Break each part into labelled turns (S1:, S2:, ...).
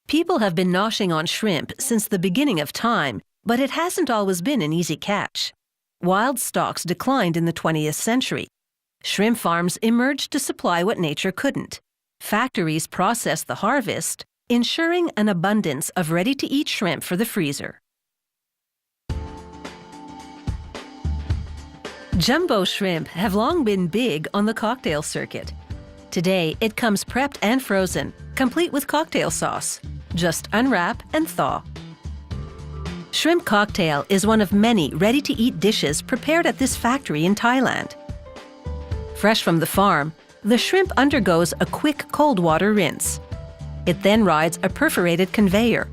S1: People have been noshing on shrimp since the beginning of time, but it hasn't always been an easy catch. Wild stocks declined in the 20th century. Shrimp farms emerged to supply what nature couldn't. Factories processed the harvest, ensuring an abundance of ready-to-eat shrimp for the freezer. Jumbo shrimp have long been big on the cocktail circuit. Today, it comes prepped and frozen, complete with cocktail sauce. Just unwrap and thaw. Shrimp cocktail is one of many ready-to-eat dishes prepared at this factory in Thailand. Fresh from the farm, the shrimp undergoes a quick cold water rinse. It then rides a perforated conveyor.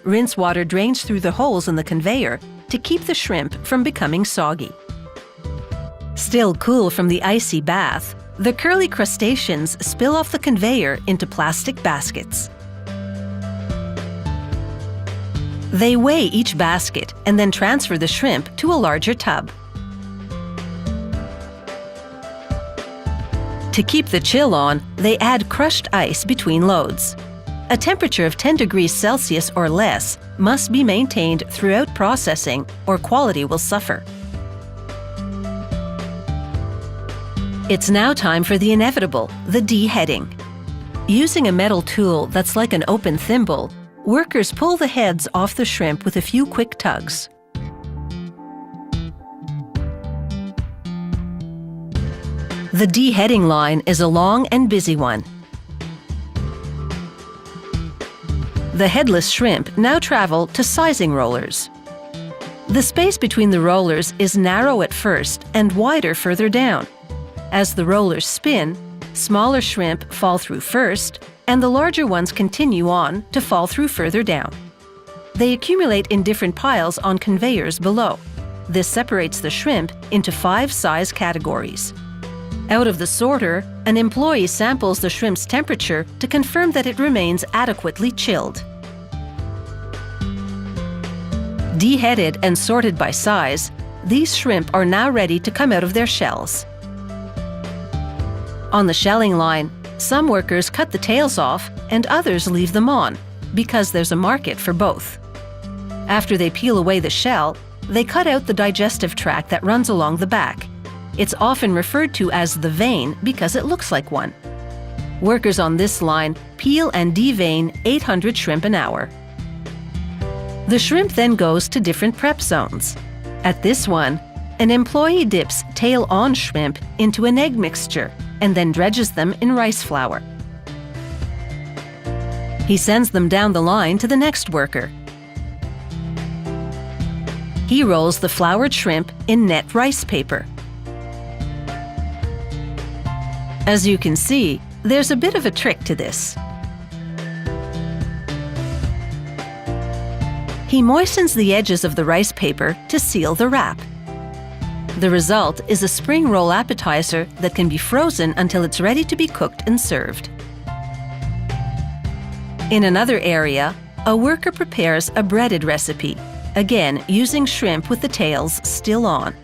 S1: Rinse water drains through the holes in the conveyor to keep the shrimp from becoming soggy. Still cool from the icy bath, the curly crustaceans spill off the conveyor into plastic baskets. They weigh each basket and then transfer the shrimp to a larger tub. To keep the chill on, they add crushed ice between loads. A temperature of 10 degrees Celsius or less must be maintained throughout processing, or quality will suffer. It's now time for the inevitable, the deheading. Using a metal tool that's like an open thimble, workers pull the heads off the shrimp with a few quick tugs. The deheading line is a long and busy one. The headless shrimp now travel to sizing rollers. The space between the rollers is narrow at first and wider further down. As the rollers spin, smaller shrimp fall through first, and the larger ones continue on to fall through further down. They accumulate in different piles on conveyors below. This separates the shrimp into 5 size categories. Out of the sorter, an employee samples the shrimp's temperature to confirm that it remains adequately chilled. Deheaded and sorted by size, these shrimp are now ready to come out of their shells. On the shelling line, some workers cut the tails off and others leave them on, because there's a market for both. After they peel away the shell, they cut out the digestive tract that runs along the back. It's often referred to as the vein because it looks like one. Workers on this line peel and devein 800 shrimp an hour. The shrimp then goes to different prep zones. At this one, an employee dips tail-on shrimp into an egg mixture and then dredges them in rice flour. He sends them down the line to the next worker. He rolls the floured shrimp in net rice paper. As you can see, there's a bit of a trick to this. He moistens the edges of the rice paper to seal the wrap. The result is a spring roll appetizer that can be frozen until it's ready to be cooked and served. In another area, a worker prepares a breaded recipe, again using shrimp with the tails still on.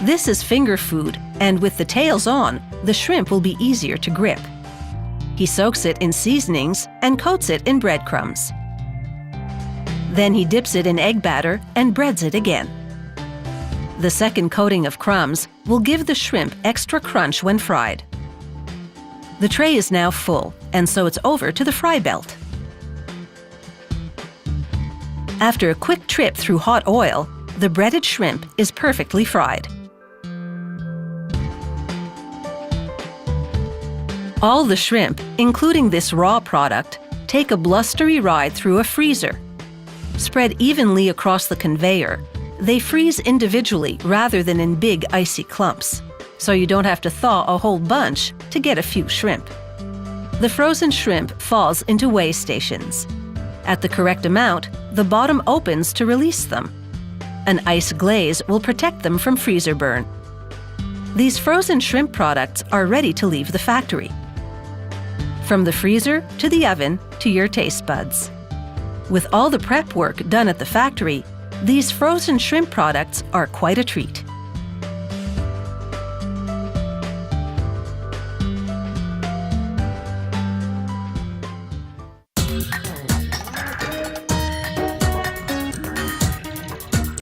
S1: This is finger food, and with the tails on, the shrimp will be easier to grip. He soaks it in seasonings and coats it in breadcrumbs. Then he dips it in egg batter and breads it again. The second coating of crumbs will give the shrimp extra crunch when fried. The tray is now full, and so it's over to the fry belt. After a quick trip through hot oil, the breaded shrimp is perfectly fried. All the shrimp, including this raw product, take a blustery ride through a freezer. Spread evenly across the conveyor, they freeze individually rather than in big icy clumps, so you don't have to thaw a whole bunch to get a few shrimp. The frozen shrimp falls into weigh stations. At the correct amount, the bottom opens to release them. An ice glaze will protect them from freezer burn. These frozen shrimp products are ready to leave the factory. From the freezer to the oven to your taste buds. With all the prep work done at the factory, these frozen shrimp products are quite a treat.